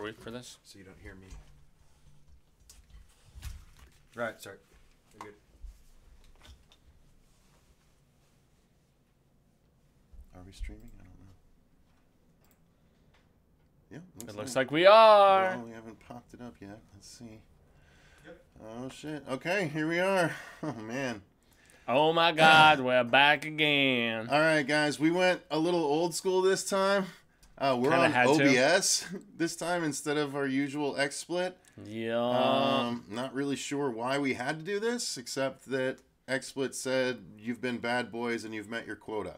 are we for this? So you don't hear me. Right, sorry. You're good. Are we streaming? I don't know. Yeah, It looks like we are. Well, we haven't popped it up yet. Let's see. Yep. Oh, shit. Okay, here we are. Oh, man. Oh, my God. We're back again. All right, guys. We went a little old school this time. We're on OBS this time instead of our usual XSplit. Yeah. Not really sure why we had to do this, except that XSplit said you've been bad boys and you've met your quota.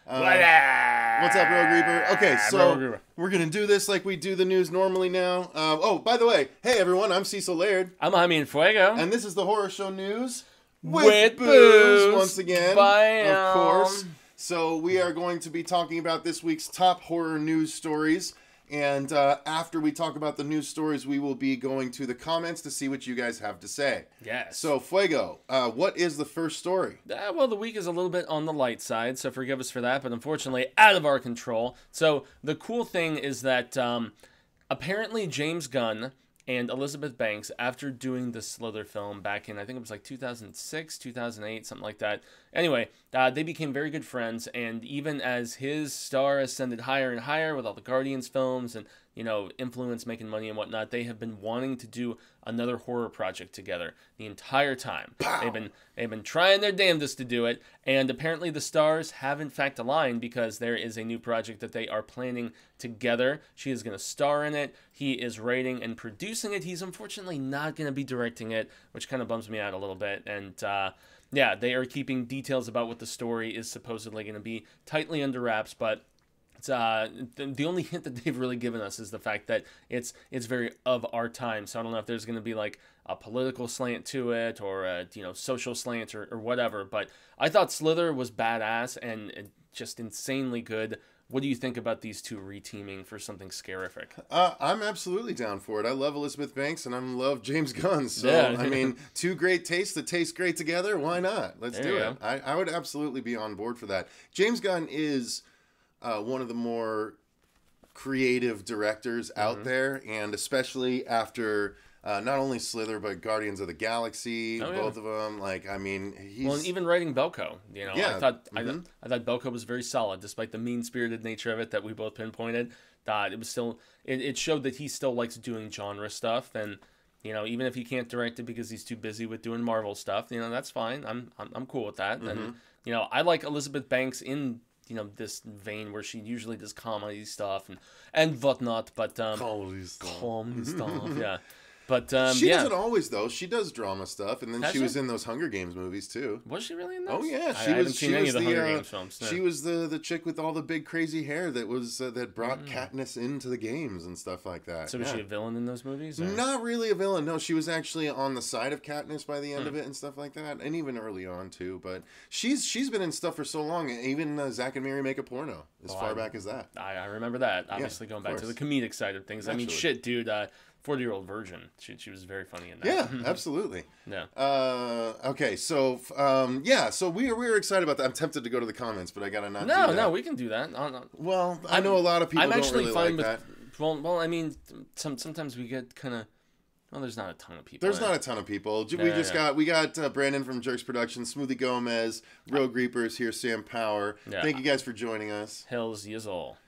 What's up, Rogue Reaper? Okay, so we're going to do this like we do the news normally now. Oh, by the way, hey, everyone, I'm Cecil Laird. I'm Jaime Fuego. And this is the Horror Show News with booze once again, Bam. Of course. So we are going to be talking about this week's top horror news stories. And after we talk about the news stories, we will be going to the comments to see what you guys have to say. Yes. So, Fuego, what is the first story? Well, the week is a little bit on the light side, so forgive us for that, but unfortunately out of our control. So the cool thing is that apparently James Gunn and Elizabeth Banks, after doing the Slither film back in, I think it was like 2006, 2008, something like that. Anyway, they became very good friends, and even as his star ascended higher and higher with all the Guardians films and, you know, influence, making money and whatnot, they have been wanting to do another horror project together the entire time. Pow! They've been trying their damnedest to do it, and apparently the stars have in fact aligned because there is a new project that they are planning together. She is going to star in it. He is writing and producing it. He's unfortunately not going to be directing it, which kind of bums me out a little bit. And yeah, they are keeping details about what the story is supposedly going to be tightly under wraps, but it's, the only hint that they've really given us is the fact that it's very of our time. So I don't know if there's going to be like a political slant to it or a, you know, social slant or whatever. But I thought Slither was badass and just insanely good. What do you think about these two reteaming for something scarific? I'm absolutely down for it. I love Elizabeth Banks and I love James Gunn. So, yeah. I mean, two great tastes that taste great together. Why not? Let's do it. Go. I would absolutely be on board for that. James Gunn is one of the more creative directors out there, and especially after not only Slither but Guardians of the Galaxy, both of them. Like, I mean, he's and even writing Belko. You know, yeah. I thought Belko was very solid, despite the mean-spirited nature of it that we both pinpointed. It was still it showed that he still likes doing genre stuff, and you know, even if he can't direct it because he's too busy with doing Marvel stuff, you know, that's fine. I'm cool with that. And you know, I like Elizabeth Banks in, you know, this vein where she usually does comedy stuff and whatnot, but comedy stuff, yeah. But she doesn't always, though. She does drama stuff, and then she was in those Hunger Games movies too. Was she really in those? Oh yeah, I haven't seen any of the Hunger Games films. No. She was the chick with all the big crazy hair that was that brought Katniss into the games and stuff like that. So was she a villain in those movies? Or? Not really a villain. No, she was actually on the side of Katniss by the end of it and stuff like that, and even early on too. But she's been in stuff for so long. Even Zack and Miri Make a Porno as far back as that. I remember that. Obviously, going back to the comedic side of things. Absolutely. I mean, shit, dude. 40-year-old virgin. She was very funny in that. Yeah, absolutely. Yeah. Okay, so yeah, so we were excited about that. I'm tempted to go to the comments, but I gotta not. No, we can do that. Well, I know a lot of people don't really like that. Well, I mean, sometimes we get kind of. Well, there's not a ton of people. There's not a ton of people. We got Brandon from Jerks Productions, Smoothie Gomez, Rogue Reapers here, Sam Power. Yeah. Thank you guys for joining us. Hells yes all.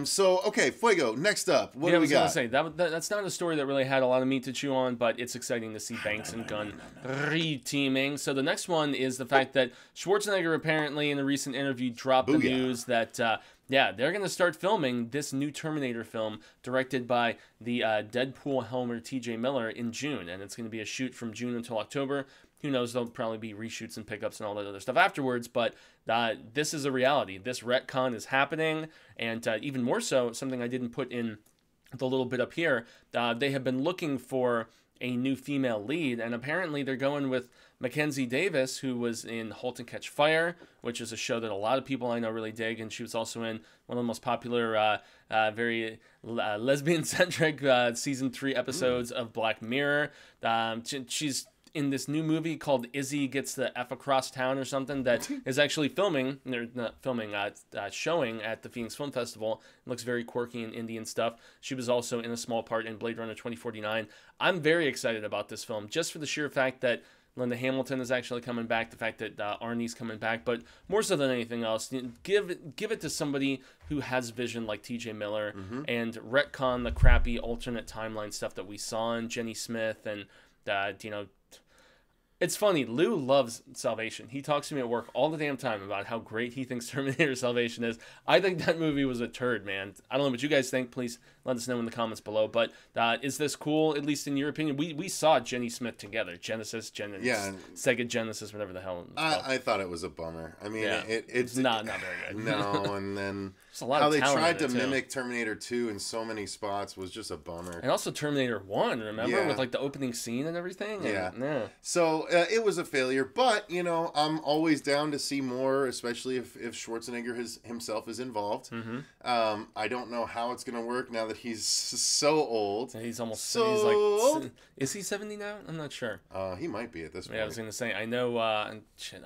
So, okay, Fuego, next up, what do we got? I was going to say, that's not a story that really had a lot of meat to chew on, but it's exciting to see Banks and Gunn re-teaming. So the next one is the fact that Schwarzenegger apparently in a recent interview dropped the news that, they're going to start filming this new Terminator film directed by the Deadpool helmer TJ Miller in June, and it's going to be a shoot from June until October. Who knows, there'll probably be reshoots and pickups and all that other stuff afterwards, but this is a reality. This retcon is happening, and even more so, something I didn't put in the little bit up here, they have been looking for a new female lead, and apparently they're going with Mackenzie Davis, who was in *Halt and Catch Fire*, which is a show that a lot of people I know really dig, and she was also in one of the most popular, very lesbian-centric Season 3 episodes of *Black Mirror*. She's in this new movie called Izzy Gets the F Across Town or something that is actually filming. They're not filming, showing at the Phoenix Film Festival. It looks very quirky and indie and stuff. She was also in a small part in Blade Runner 2049. I'm very excited about this film just for the sheer fact that Linda Hamilton is actually coming back, the fact that Arnie's coming back, but more so than anything else, give it to somebody who has vision like TJ Miller and retcon the crappy alternate timeline stuff that we saw in Jenny Smith and, it's funny, Lou loves Salvation. He talks to me at work all the damn time about how great he thinks Terminator Salvation is. I think that movie was a turd, man. I don't know what you guys think. Please let us know in the comments below. But is this cool, at least in your opinion? We saw Jenny Smith together. Sega Genesis, whatever the hell. I thought it was a bummer. I mean, it's not very good. No, and then a lot how of they talent tried to in it, too. mimic Terminator 2 in so many spots was just a bummer. And also Terminator 1, remember? Yeah. With like the opening scene and everything? Yeah. Yeah. So it was a failure, but I'm always down to see more, especially if Schwarzenegger himself is involved. I don't know how it's gonna work now that he's so old. He's almost old. Is he 70 now? I'm not sure. He might be at this point. Yeah, I was gonna say I know I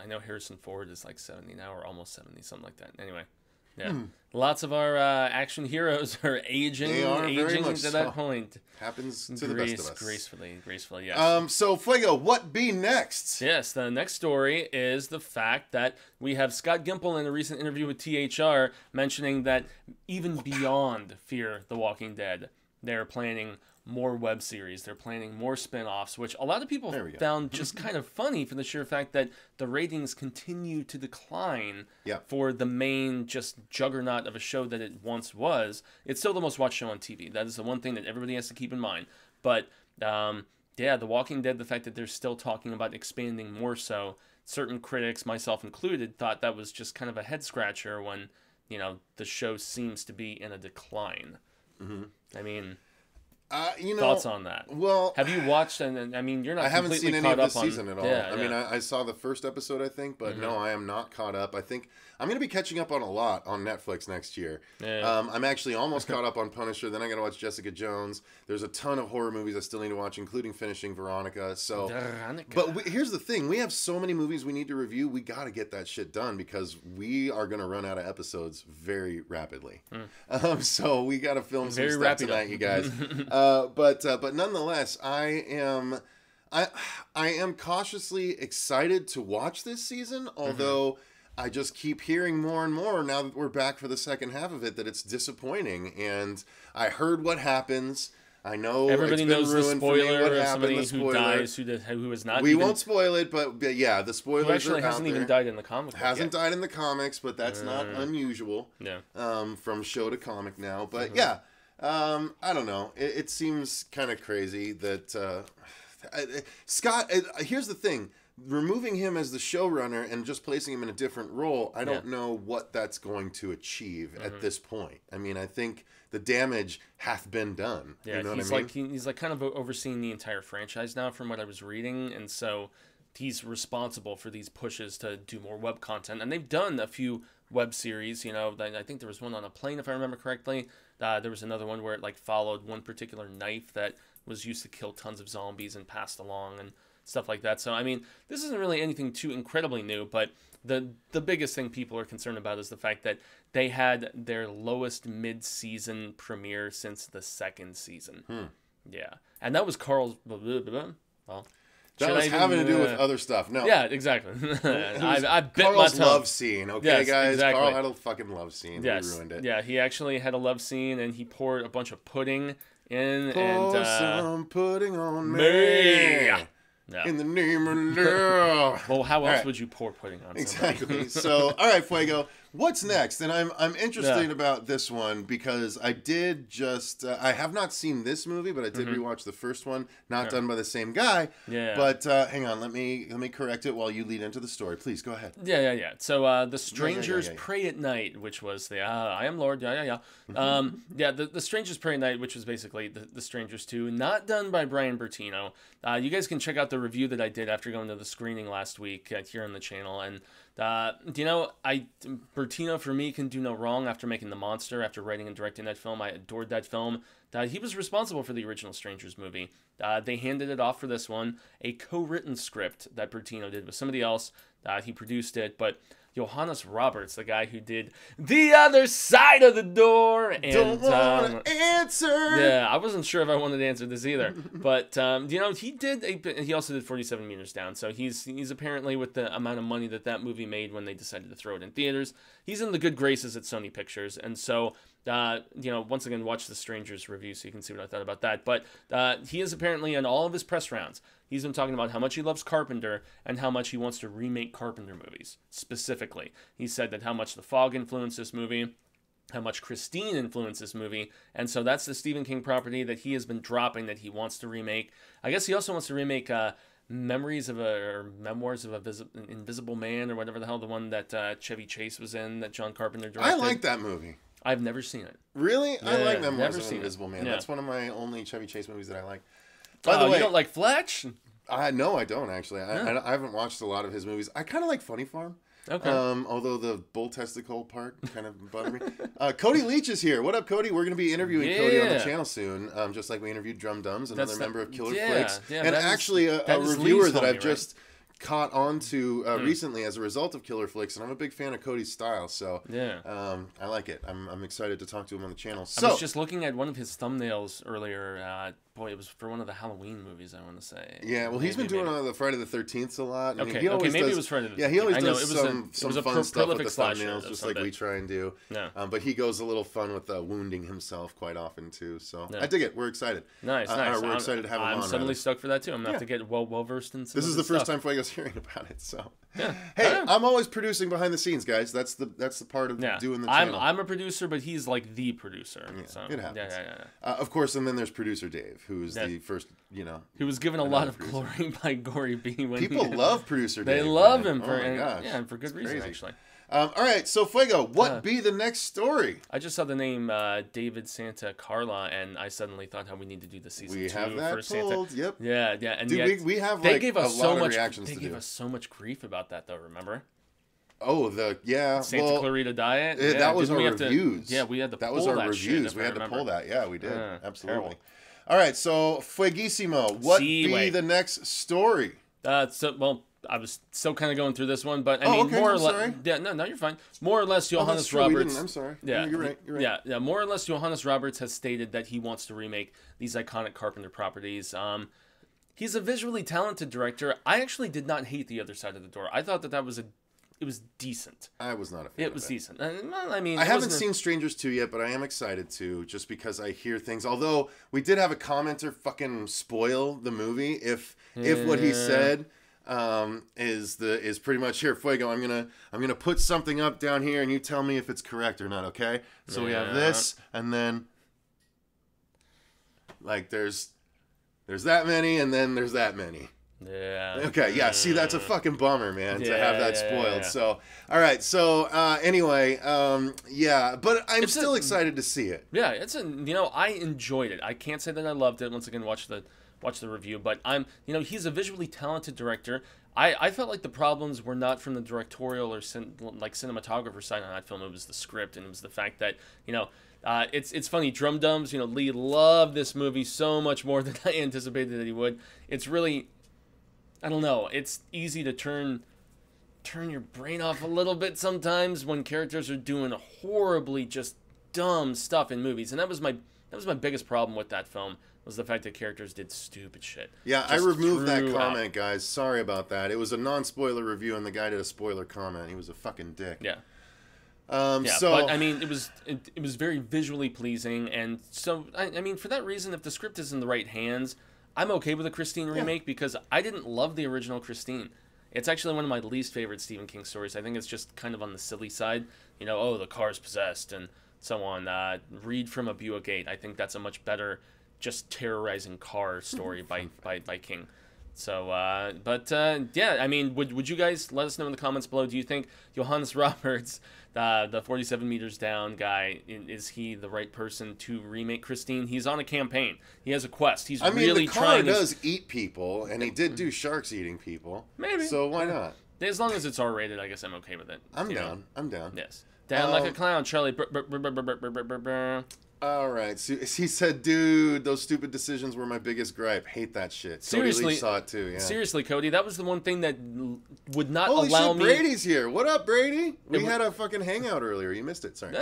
know Harrison Ford is like 70 now or almost 70, something like that. Anyway. Yeah, lots of our action heroes are aging. They are very much to that point. Happens to the best of us. Gracefully, yes. So Fuego, what be next? Yes, the next story is the fact that we have Scott Gimple in a recent interview with THR mentioning that even beyond Fear the Walking Dead, they're planning more web series. They're planning more spin-offs, which a lot of people found just kind of funny for the sheer fact that the ratings continue to decline for the main just juggernaut of a show that it once was. It's still the most watched show on TV. That is the one thing that everybody has to keep in mind. But, The Walking Dead, the fact that they're still talking about expanding more so, certain critics, myself included, thought that was just kind of a head-scratcher when, the show seems to be in a decline. I mean... thoughts on that? Well, have you watched? And I mean, you're not. I haven't seen any of this season at all. Yeah, I mean, I saw the first episode, I think, but no, I am not caught up. I think I'm going to be catching up on a lot on Netflix next year. Yeah. I'm actually almost caught up on Punisher. Then I got to watch Jessica Jones. There's a ton of horror movies I still need to watch, including finishing Veronica. So, but here's the thing: we have so many movies we need to review. We got to get that shit done because we are going to run out of episodes very rapidly. So we got to film some stuff tonight, you guys. But nonetheless, I am cautiously excited to watch this season, although I just keep hearing more and more now that we're back for the second half of it that it's disappointing. And I heard what happens. I know everybody knows the spoiler of somebody who dies who is not. We won't spoil it, but yeah, the spoilers who actually are hasn't out even there. died in the comic book Hasn't yet. died in the comics, but that's not unusual. Yeah. From show to comic now, but yeah. I don't know. It seems kind of crazy that Scott. Here's the thing: removing him as the showrunner and just placing him in a different role, I don't know what that's going to achieve at this point. I mean, I think the damage hath been done. Yeah, you know he's what I mean? he's like kind of overseeing the entire franchise now, from what I was reading, and so he's responsible for these pushes to do more web content, and they've done a few web series. I think there was one on a plane, if I remember correctly. There was another one where it like followed one particular knife that was used to kill tons of zombies and passed along and stuff like that. So I mean, this isn't really anything too incredibly new, but the biggest thing people are concerned about is the fact that they had their lowest mid-season premiere since the second season. Yeah, and that was Carl's. Well. That was having to do with other stuff. No. Yeah, exactly. I bit Carl's my tongue. love scene. Okay, guys. Exactly. Carl had a fucking love scene. Yes. He ruined it. Yeah, he actually had a love scene, and he poured a bunch of pudding in. Pour some pudding on me. Yeah. In the name of love. Well, how else would you pour pudding on somebody? Exactly. So, all right, Fuego. What's next? And I'm interested about this one because I did just I have not seen this movie, but I did rewatch the first one, not done by the same guy. Yeah. But hang on, let me correct it while you lead into the story. Please go ahead. Yeah. So The Strangers Pray at Night, which was the I Am Lord. Yeah. The Strangers Pray at Night, which was basically the Strangers 2, not done by Brian Bertino. You guys can check out the review that I did after going to the screening last week here on the channel, and You know, Bertino for me can do no wrong after making The Monster, after writing and directing that film. I adored that film. He was responsible for the original Strangers movie. They handed it off for this one, a co-written script that Bertino did with somebody else. He produced it, but Johannes Roberts, the guy who did The Other Side of the Door, and don't want to answer. Yeah, I wasn't sure if I wanted to answer this either, but you know, he also did 47 Meters Down, so he's apparently, with the amount of money that movie made when they decided to throw it in theaters, he's in the good graces at Sony Pictures, and so you know, once again, watch the Strangers review so you can see what I thought about that. But he is apparently, in all of his press rounds, he's been talking about how much he loves Carpenter and how much he wants to remake Carpenter movies. Specifically, he said that how much The Fog influenced this movie, how much Christine influenced this movie, and so that's the Stephen King property that he has been dropping that he wants to remake. I guess he also wants to remake Memoirs of an Invisible Man, or whatever the hell, the one that Chevy Chase was in, that John Carpenter directed. I like that movie. I've never seen it. Really? Yeah, I like Memoirs of an seen Invisible Man. Yeah. That's one of my only Chevy Chase movies that I like. By the way, you don't like Fletch? No, I don't actually. I haven't watched a lot of his movies. I kind of like Funny Farm. Okay. Although the bull testicle part kind of bothered me. Cody Leach is here. What up, Cody? We're going to be interviewing Cody on the channel soon, just like we interviewed Drum Dums, another member of Killer Flicks, and actually a reviewer that I've just caught on to recently as a result of Killer Flicks, and I'm a big fan of Cody's style, so I like it. I'm excited to talk to him on the channel. So, I was just looking at one of his thumbnails earlier. Boy, it was for one of the Halloween movies, I want to say. Yeah, well, he's been doing the Friday the 13th a lot. Okay, he always maybe does, it was Friday the 13th. Yeah, he always does some fun stuff with the slasher, thumbnails, just like we try and do. Yeah. But he goes a little fun with wounding himself quite often, too. So I dig it. We're excited. Nice. We're excited to have him on. I'm suddenly stoked for that, too. I'm going to have to get well-versed in some This is the first time Fuego's hearing about it, so... Yeah. Hey, I'm always producing behind the scenes, guys. That's the part of doing the channel. I'm a producer, but he's like the producer. Yeah, so. It happens. Yeah. Of course, and then there's producer Dave, who's the first, He was given a lot of glory by Gory B. When people love producer Dave. They love him for and for good reason, actually. All right, so Fuego, what be the next story? I just saw the name David Santa Carla, and I suddenly thought how we need to do the season 2 We have that for Santa. Yep. Yeah, and dude, we have they like gave us a lot of reactions They to gave do. us so much grief about that, though. Remember? Oh, Santa Clarita Diet. That was our reviews. We had to. That pull was our that reviews. Shit, we had to pull that. Yeah, we did. Absolutely. Terrible. All right, so Fueguissimo, what be the next story? I was still kind of going through this one, but I mean, more or less. Yeah, no, you're fine. More or less, Johannes Roberts. I'm sorry. Yeah, you're right. Yeah. More or less, Johannes Roberts has stated that he wants to remake these iconic Carpenter properties. He's a visually talented director. I actually did not hate The Other Side of the Door. I thought that was it was decent. I was not a fan. It was decent. I mean, I haven't seen Strangers 2 yet, but I am excited to, just because I hear things. Although we did have a commenter fucking spoil the movie if what he said is pretty much, here, Fuego, I'm gonna put something up down here and you tell me if it's correct or not, okay? So we have this, and then like there's that many, and then there's that many. Yeah. Okay, yeah, see, that's a fucking bummer, man, to have that spoiled. So, all right, so anyway, but I'm still excited to see it. Yeah, I enjoyed it. I can't say that I loved it. Once again, watch the review, but he's a visually talented director. I felt like the problems were not from the directorial or cinematographer side on that film. It was the script, and it was the fact that it's funny. Drum Dums, Lee loved this movie so much more than I anticipated that he would. It's really, I don't know. It's easy to turn your brain off a little bit sometimes when characters are doing horribly just dumb stuff in movies, and that was my biggest problem with that film. Was the fact that characters did stupid shit. Yeah, I removed that comment, guys. Sorry about that. It was a non-spoiler review, and the guy did a spoiler comment. He was a fucking dick. Yeah. So, but I mean, it was very visually pleasing, and so I mean, for that reason, if the script is in the right hands, I'm okay with a Christine remake because I didn't love the original Christine. It's actually one of my least favorite Stephen King stories. I think it's just kind of on the silly side. The car's possessed and so on. Read from a Buick 8. I think that's a much better just terrorizing car story by King. So, I mean, would you guys let us know in the comments below? Do you think Johannes Roberts, the 47 Meters Down guy, is he the right person to remake Christine? He's on a campaign. He has a quest. He's really trying. The car does eat people, and he did do sharks eating people. Maybe. So why not? As long as it's R-rated, I guess I'm okay with it. I'm down. I'm down. Yes. Down like a clown, Charlie. All right. So he said, dude, those stupid decisions were my biggest gripe. Hate that shit. Seriously. Cody Leach saw it too, yeah. Seriously, Cody, that was the one thing that would not Holy allow shit, me... Brady's here. What up, Brady? We had a fucking hangout earlier. You missed it. Sorry.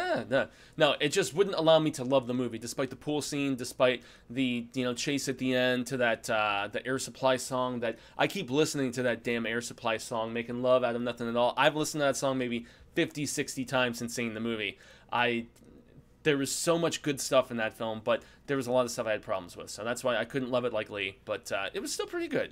No, it just wouldn't allow me to love the movie, despite the pool scene, despite the chase at the end to that the Air Supply song. That I keep listening to that damn Air Supply song, making love out of nothing at all. I've listened to that song maybe 50, 60 times since seeing the movie. There was so much good stuff in that film, but there was a lot of stuff I had problems with. So that's why I couldn't love it like Lee. But it was still pretty good,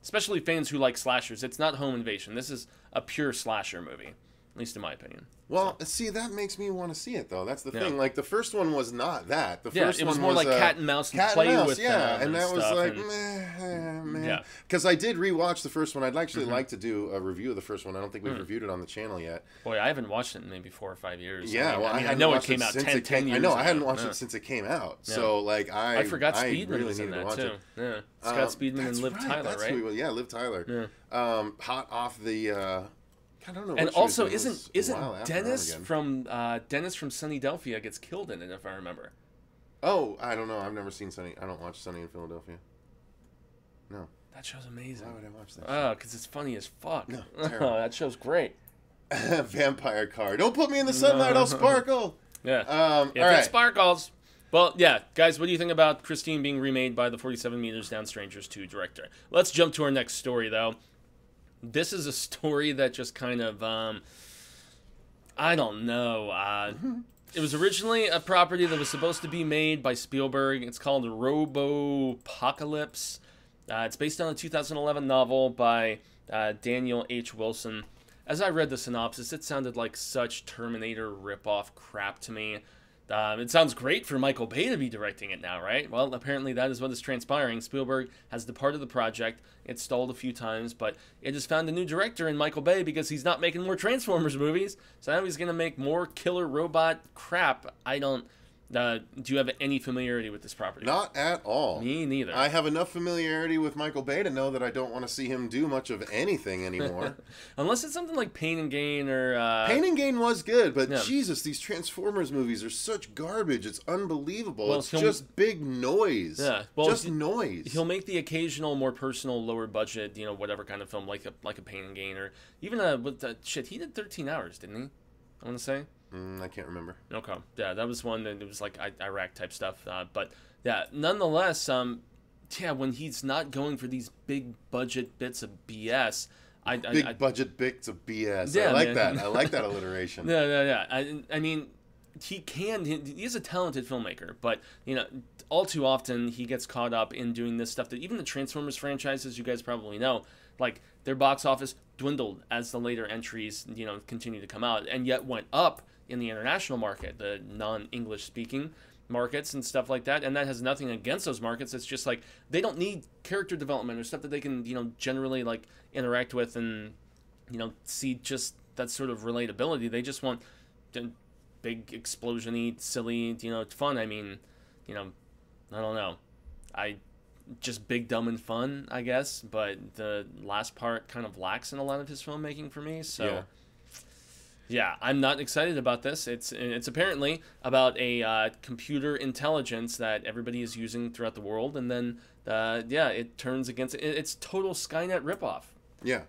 especially fans who like slashers. It's not home invasion. This is a pure slasher movie, at least in my opinion. Well, see, that makes me want to see it, though. That's the thing. Like, the first one was not that. The first it was one more was like cat and mouse and play with them. Yeah, and that was like, and... meh. Yeah. Because I did rewatch the first one. I'd actually like to do a review of the first one. I don't think we've reviewed it on the channel yet. Boy, I haven't watched it in maybe 4 or 5 years. Yeah, I know it came out 10 years ago. I know, I hadn't watched it since it came out. Yeah. So, like, I forgot Speedman really was in needed that, to watch too. it. Yeah. Scott Speedman and Liv Tyler, right? Yeah, Liv Tyler. Yeah. Hot off the... I don't know. And also, isn't Dennis from Sunnydelphia gets killed in it, if I remember? Oh, I don't know. I've never seen Sunny. I don't watch Sunny in Philadelphia. No. That show's amazing. Why would I watch that? Oh, because it's funny as fuck. No, terrible. That show's great. Vampire car. Don't put me in the sunlight. I'll sparkle. Yeah. If it sparkles. Well, yeah, guys, what do you think about Christine being remade by the 47 Meters Down Strangers 2 director? Let's jump to our next story, though. This is a story that just kind of, I don't know. It was originally a property that was supposed to be made by Spielberg. It's called Robopocalypse. It's based on a 2011 novel by Daniel H. Wilson. As I read the synopsis, it sounded like such Terminator ripoff crap to me. It sounds great for Michael Bay to be directing it now, right? Well, apparently that is what is transpiring. Spielberg has departed the project. It stalled a few times, but it has found a new director in Michael Bay because he's not making more Transformers movies. So now he's going to make more killer robot crap. Do you have any familiarity with this property? Not at all. Me neither. I have enough familiarity with Michael Bay to know that I don't want to see him do much of anything anymore. Unless it's something like Pain and Gain or... Pain and Gain was good, but Jesus, these Transformers movies are such garbage. It's unbelievable. Well, it's just big noise. Yeah. Well, just noise. He'll make the occasional more personal, lower budget, whatever kind of film, like a Pain and Gain, or even he did 13 Hours, didn't he? I want to say. I can't remember. Okay. Yeah, that was one that it was like Iraq type stuff. But yeah, nonetheless, when he's not going for these big budget bits of BS, big budget bits of BS. Yeah, I like that. I like that alliteration. Yeah. I mean, he is a talented filmmaker, but all too often he gets caught up in doing this stuff that even the Transformers franchises, you guys probably know, like their box office dwindled as the later entries continue to come out, and yet went up in the international market, the non-English speaking markets and stuff like that. And that has nothing against those markets. It's just like they don't need character development or stuff that they can generally like interact with and see just that sort of relatability. They just want big explosion-y, silly, fun. I mean, I don't know. Just big, dumb, and fun, I guess. But the last part kind of lacks in a lot of his filmmaking for me. So, yeah, I'm not excited about this. It's apparently about a computer intelligence that everybody is using throughout the world. And then, it turns against it. It's total Skynet ripoff. Yeah.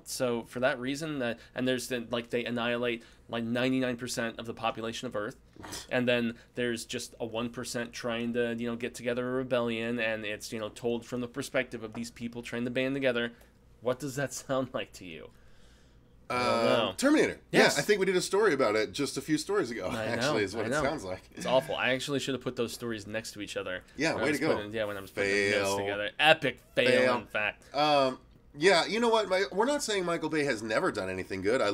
So for that reason, and there's they annihilate like 99% of the population of Earth, and then there's just a 1% trying to get together a rebellion, and it's told from the perspective of these people trying to band together. What does that sound like to you? Terminator. Yes. Yeah, I think we did a story about it just a few stories ago. Is what it sounds like. It's awful. I actually should have put those stories next to each other. Yeah, way to go. When I was putting the notes together. Epic fail, in fact. Yeah, you know what? We're not saying Michael Bay has never done anything good. I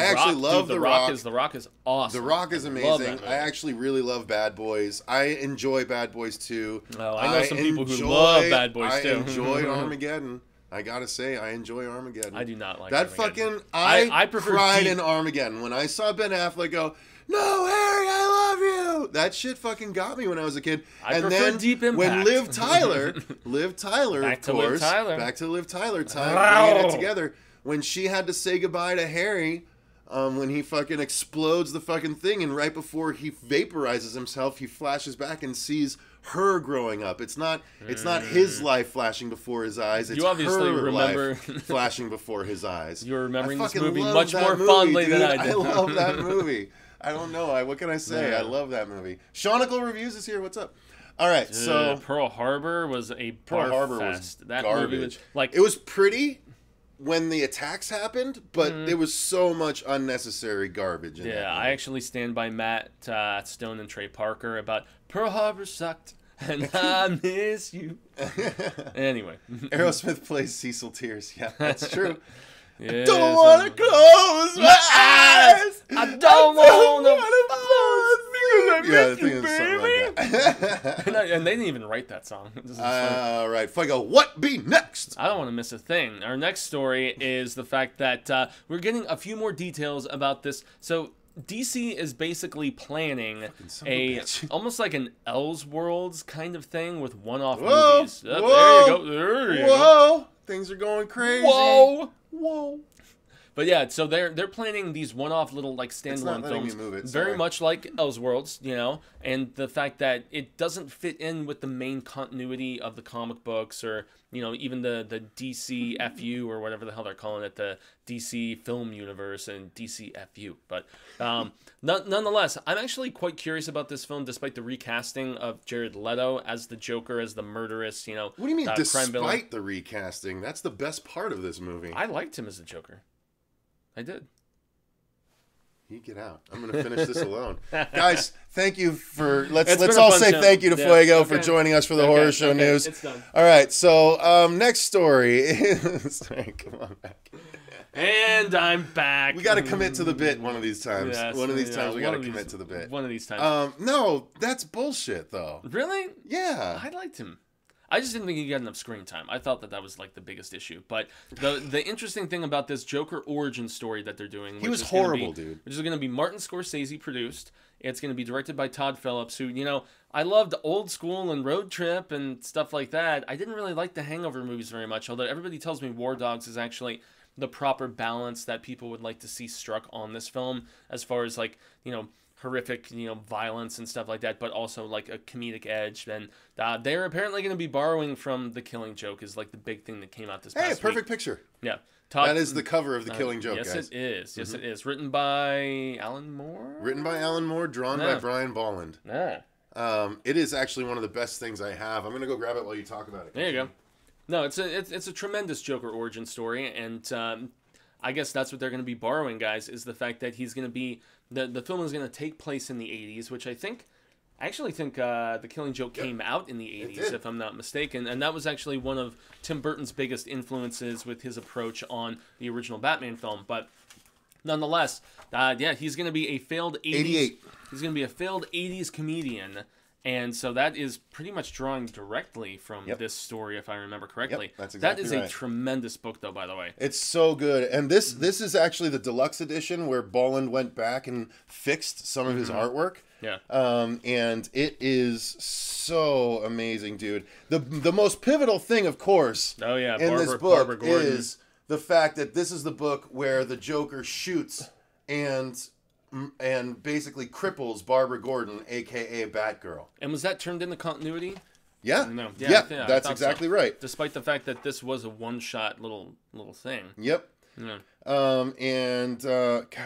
actually love The Rock. The Rock is awesome. The Rock is amazing. I actually really love Bad Boys. I enjoy Bad Boys 2. Oh, I know some people who love Bad Boys 2. I enjoy Armageddon. I gotta say, I enjoy Armageddon. I do not like that Armageddon. I cried in Armageddon when I saw Ben Affleck go, "No, Harry, I love you." That shit fucking got me when I was a kid. I prefer Deep Impact. When Liv Tyler, back of course, to Liv Tyler. back to Liv Tyler, bringing it together. when she had to say goodbye to Harry, when he fucking explodes the fucking thing, and right before he vaporizes himself, he flashes back and sees her growing up. It's not his life flashing before his eyes. It's you obviously her remember life flashing before his eyes. You're remembering this fucking movie love much that more movie, fondly dude. than I did. I love that movie. I don't know. What can I say? Yeah. I love that movie. Shaunicle Reviews is here. What's up? All right, so Pearl Harbor was a Pearl Harbor fest. was That garbage. movie was like it was pretty when the attacks happened, but there was so much unnecessary garbage in that movie. I actually stand by Matt Stone and Trey Parker about Pearl Harbor sucked and I miss you. Anyway, Aerosmith plays Cecil Tears. Yeah, that's true. Yes, Don't want to close my eyes. I don't want to Yeah, I think it's something like that. and they didn't even write that song. This is funny. All right, Fuego, what be next? I don't want to miss a thing. Our next story is the fact that we're getting a few more details about this. So DC is basically planning almost like an Elseworlds kind of thing with one-off movies. Whoa, there you go. There you go. Whoa, things are going crazy. Whoa. But yeah, so they're planning these one-off little like standalone films, very much like Elseworlds, you know, and the fact that it doesn't fit in with the main continuity of the comic books, or you know, even the DCFU or whatever the hell they're calling it, the DC Film Universe and DCFU. But nonetheless, I'm actually quite curious about this film, despite the recasting of Jared Leto as the Joker, as the murderous, you know. What do you mean, crime villain. despite the recasting? That's the best part of this movie. I liked him as the Joker. I did. You get out. I'm going to finish this alone. Guys, thank you for... Let's been all a fun say show. thank you to Fuego for joining us for the Horror Show News. It's done. All right, so next story is... Sorry, come on back. And I'm back. We got to commit to the bit one of these times. Yes, one of these times we got to commit to the bit. One of these times. No, that's bullshit, though. Really? Yeah. I liked him. I just didn't think he got enough screen time. I thought that was like the biggest issue. But the interesting thing about this Joker origin story that they're doing, he was horrible, dude. Which is going to be Martin Scorsese produced. It's going to be directed by Todd Phillips, who, you know, I loved Old School and Road Trip and stuff like that. I didn't really like the Hangover movies very much, although everybody tells me War Dogs is actually the proper balance that people would like to see struck on this film, as far as like, you know, horrific, you know, violence and stuff like that, but also like a comedic edge. And they're apparently going to be borrowing from The Killing Joke, is like the big thing that came out this past week. Perfect picture. Yeah. That is the cover of The Killing Joke, yes, guys. It is. Yes, it is. Written by Alan Moore? Written by Alan Moore, drawn by Brian Bolland. Yeah. It is actually one of the best things I have. I'm going to go grab it while you talk about it. There you go. No, it's a tremendous Joker origin story, and I guess that's what they're going to be borrowing, guys, is the fact that he's going to be... The film is going to take place in the 80s, which I actually think The Killing Joke came out in the 80s, if I'm not mistaken. And that was actually one of Tim Burton's biggest influences with his approach on the original Batman film. But nonetheless, yeah, he's going to be a failed 80s... 88. He's going to be a failed 80s comedian. And so that is pretty much drawing directly from this story, if I remember correctly. Yep, that's exactly right. That is a tremendous book, though, by the way. It's so good. And this is actually the deluxe edition where Bolland went back and fixed some of his artwork. Yeah. And it is so amazing, dude. The most pivotal thing, of course, in this book is the fact that this is the book where the Joker shoots and basically cripples Barbara Gordon, a.k.a. Batgirl. And was that turned into continuity? Yeah. No. Yeah, that's exactly right. Despite the fact that this was a one-shot little thing. Yep. Yeah. God,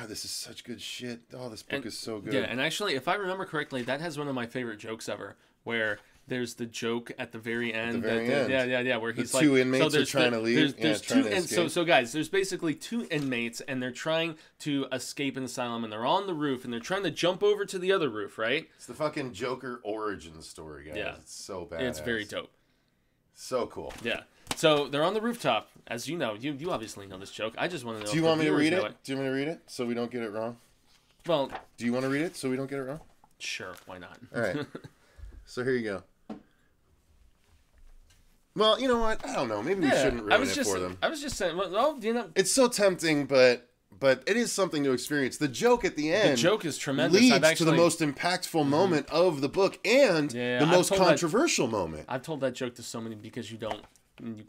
this is such good shit. Oh, this book is so good. Yeah, and actually, if I remember correctly, that has one of my favorite jokes ever, where there's the joke at the very end. Yeah, where he's like... two inmates are trying to leave. So guys, there's basically two inmates, and they're trying to escape an asylum, and they're on the roof, and they're trying to jump over to the other roof, right? It's the fucking Joker origin story, guys. Yeah. It's so bad. It's very dope. So cool. Yeah. So they're on the rooftop, as you know. You obviously know this joke. I just want to know. Do you want me to read it? Do you want me to read it so we don't get it wrong? Well, do you want to read it so we don't get it wrong? Sure, why not? All right. So here you go. Well, you know what? I don't know. Maybe we shouldn't ruin it for them. I was just saying. Well, you know, it's so tempting, but it is something to experience. The joke at the end. The joke is tremendous. Leads to the most impactful moment of the book and the most controversial moment. I've told that joke to so many because you don't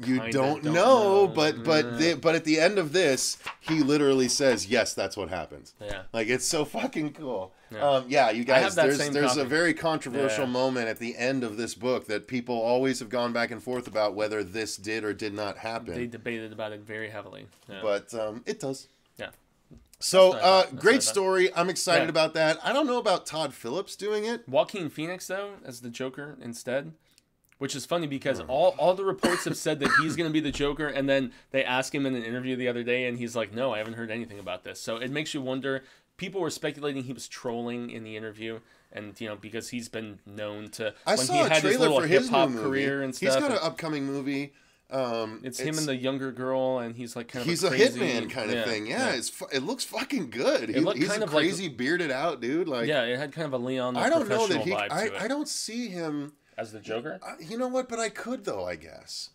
You don't know, but at the end of this, he literally says, "Yes, that's what happens." Yeah, like it's so fucking cool. Yeah, you guys, there's a very controversial moment at the end of this book that people always have gone back and forth about whether this did or did not happen. They debated about it very heavily, but it does. Yeah. So, great story. I'm excited about that. I don't know about Todd Phillips doing it. Joaquin Phoenix, though, as the Joker instead. Which is funny because all the reports have said that he's going to be the Joker, and then they asked him in an interview the other day, and he's like, no, I haven't heard anything about this. So it makes you wonder. People were speculating he was trolling in the interview, and, because he's been known to... I saw a trailer for his new movie. Career and stuff. He's got an upcoming movie. It's him and the younger girl, and he's like kind of a crazy... hitman kind of thing. Yeah. It looks fucking good. He's kind of crazy bearded out dude. Like, yeah, it had kind of a Leon the I don't know that vibe to it. I don't see him... As the Joker? You know what? But I could, though, I guess.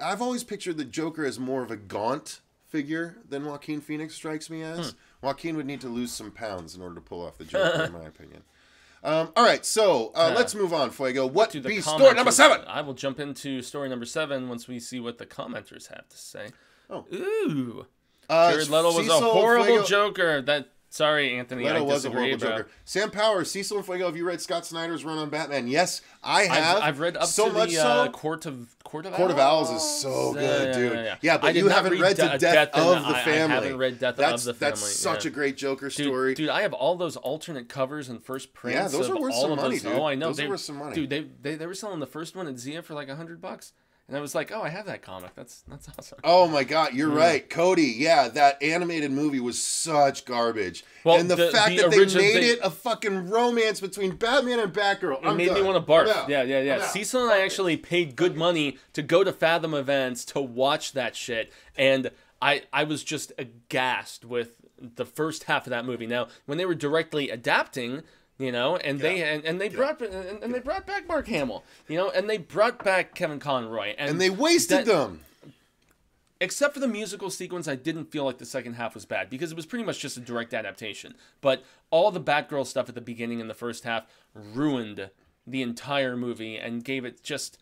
I've always pictured the Joker as more of a gaunt figure than Joaquin Phoenix strikes me as. Joaquin would need to lose some pounds in order to pull off the Joker, in my opinion. All right, so let's move on, Fuego. What be story number 7? I will jump into story number 7 once we see what the commenters have to say. Oh. Ooh. Jared Leto was a horrible Joker. Sorry, Anthony. Leto was a horrible Joker. Sam Powers, Cecil Fuego. Have you read Scott Snyder's run on Batman? Yes, I have. I've read up so to much the Court of Court of Owls is so good, dude. Yeah, but you haven't read The Death of the Family. I haven't read Death of the Family. That's such a great Joker story. Dude, I have all those alternate covers and first prints. Yeah, those are worth some money, dude. Oh, I know. Those are worth some money. Dude, they were selling the first one at Zia for like $100. And I was like, oh, I have that comic. That's awesome. Oh, my God. You're right. Cody, yeah, that animated movie was such garbage. Well, and the fact that they made it a fucking romance between Batman and Batgirl. It made me want to barf. Yeah. Cecil and I actually paid good money to go to Fathom events to watch that shit. And I was just aghast with the first half of that movie. Now, when they were directly adapting... and they brought back Mark Hamill, and they brought back Kevin Conroy, and they wasted them. Except for the musical sequence, I didn't feel like the second half was bad because it was pretty much just a direct adaptation. But all the Batgirl stuff at the beginning in the first half ruined the entire movie and gave it just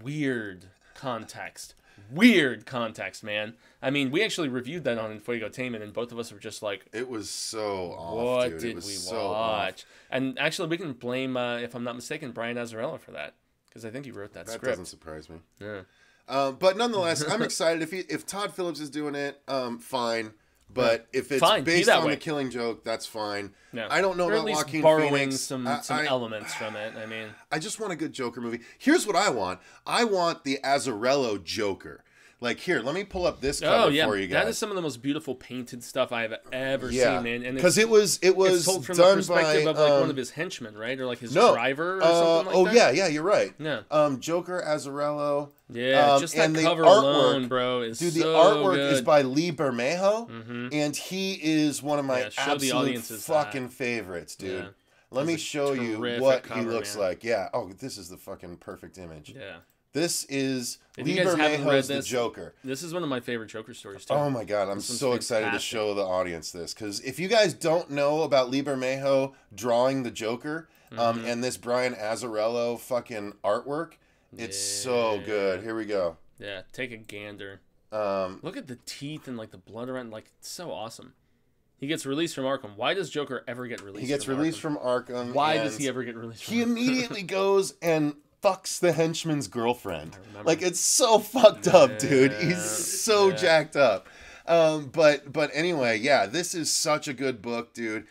weird context. Weird context, man. I mean, we actually reviewed that on Infotainment, and both of us were just like... It was so off, what dude. did we watch? And actually, we can blame, if I'm not mistaken, Brian Azzarello for that. Because I think he wrote that script. That doesn't surprise me. Yeah. But nonetheless, I'm excited. If Todd Phillips is doing it, fine. But if it's based on The Killing Joke, that's fine. Yeah. I don't know or about at least Joaquin borrowing Phoenix. some elements from it. I mean, I just want a good Joker movie. Here's what I want. I want the Azzarello Joker. Like, here, let me pull up this cover for you guys. That is some of the most beautiful painted stuff I have ever seen, man. And because it was it's told from the perspective of like one of his henchmen, right, or like his driver or something like that. Yeah, you're right. Yeah. Joker Azzarello. Yeah, just that cover alone, bro, is dude, so the artwork good. is by Lee Bermejo, and he is one of my absolute fucking favorites, dude. Yeah. Let me show you what he looks like. Yeah. Oh, this is the fucking perfect image. Yeah. This is Lee Bermejo's The Joker. This is one of my favorite Joker stories, too. Oh, my God. I'm so excited to show the audience this. Because if you guys don't know about Lee Bermejo drawing the Joker and this Brian Azzarello fucking artwork, it's so good. Here we go. Yeah, take a gander. Look at the teeth and, like, the blood around. Like, it's so awesome. He gets released from Arkham. Why does Joker ever get released from Arkham? He gets released from Arkham. Why does he ever get released from Arkham? He immediately goes and... fucks the henchman's girlfriend. Like, it's so fucked up, dude. He's so jacked up. But anyway, yeah, this is such a good book, dude.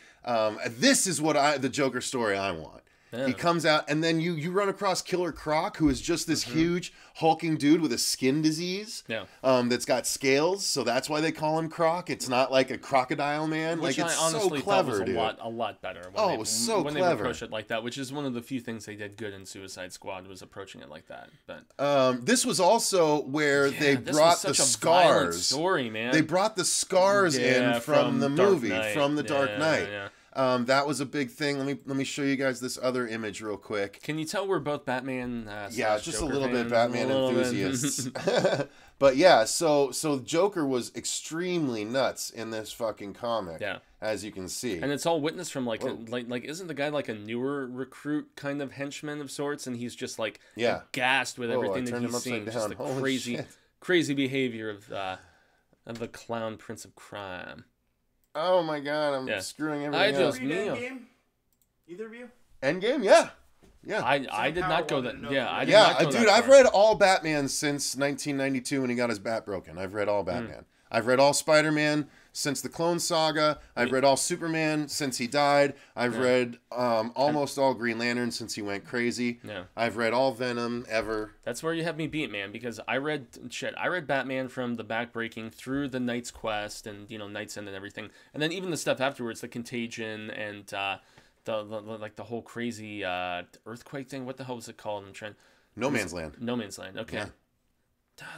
This is what the Joker story I want. Yeah. He comes out, and then you run across Killer Croc, who is just this huge, hulking dude with a skin disease that's got scales, so that's why they call him Croc. It's not like a crocodile man. Which like, it's I honestly so clever, thought was dude. a lot better. It was so when clever. They approach it like that, which is one of the few things they did good in Suicide Squad, was approaching it like that. But this was also where they brought the scars. Story, man. They brought the scars in from the movie, from the Dark Knight. Yeah. That was a big thing. Let me show you guys this other image real quick. Can you tell we're both Batman? Just Joker a little fans? bit Batman enthusiasts. But yeah, so Joker was extremely nuts in this fucking comic. Yeah. as you can see. And it's all witnessed from like isn't the guy like a newer recruit kind of henchman of sorts, and he's just like aghast with everything that he's seeing. Just the crazy behavior of the clown prince of crime. Oh my god, I'm screwing everything up. Endgame? Either of you? Endgame, yeah. I did not go that. Dude, I've read all Batman since 1992 when he got his bat broken. I've read all Batman. I've read all Spider-Man since the Clone Saga. I've read all Superman since he died. I've read almost all Green Lantern since he went crazy. Yeah. I've read all Venom ever. That's where you have me beat, man, because I read Batman from the backbreaking through the Knight's Quest and Knight's End and everything, and then even the stuff afterwards, the Contagion and the whole crazy earthquake thing. What the hell was it called? No Man's Land. No Man's Land. Okay. Yeah.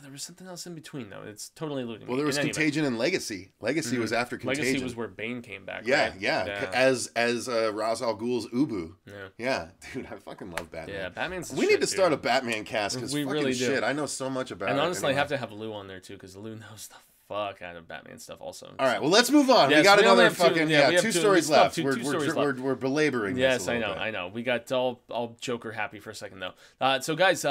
There was something else in between, though. It's totally eluding me. Well, there was Contagion and Legacy. Legacy was after Contagion. Legacy was where Bane came back, yeah, right? Yeah. As Ra's al Ghul's Ubu. Yeah. Dude, I fucking love Batman. Yeah, Batman's We need to start a Batman cast, because we really do. Shit, I know so much about it. And honestly, I have to have Lou on there, too, because Lou knows the fuck out of Batman stuff also. All right, well, let's move on. Yes, we got another fucking... we two stories left. Two stories left. We're belaboring this a little bit. Yes, I know. We got all Joker happy for a second, though. So, guys,